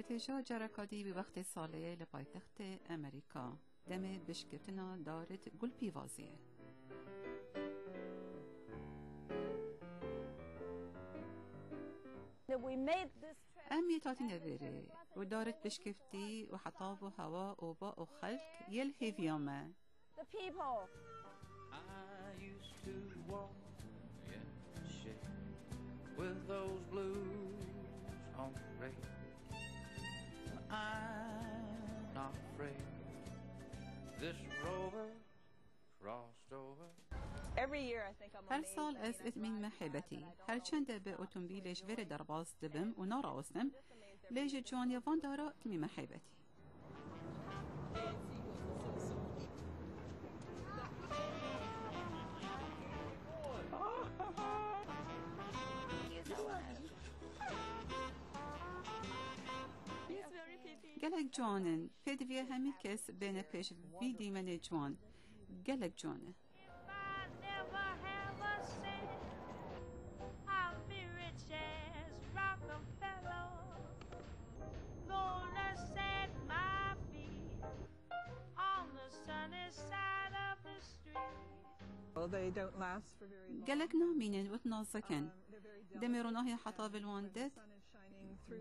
ارتجاع جرکادی بوقت ساله لپایتخت امریکا دم بشکتنا دارت گل پیوازیه. أمي تاتي نبري ودارت بشكفتي وحطاب وهواء وباء وخلق يلهي فيوما. The people. I used to walk in the shade with those blues on parade. I'm not afraid. This rover crossed over. هر سال از اتمین محبتی هر چند به اتومبیلش ور در باز دبم و ناراستم لیج جوان یوان دارا اتمین محبتی گلک جوانن پدوی همی کس بین پیش ویدی من جوان گلک جوانه گلک نامینن و تنازکن دمیروناهی حتا بالواندت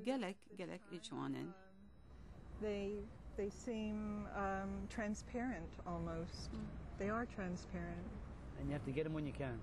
گلک ایجوانن They seem transparent almost. They are transparent. And you have to get them when you can.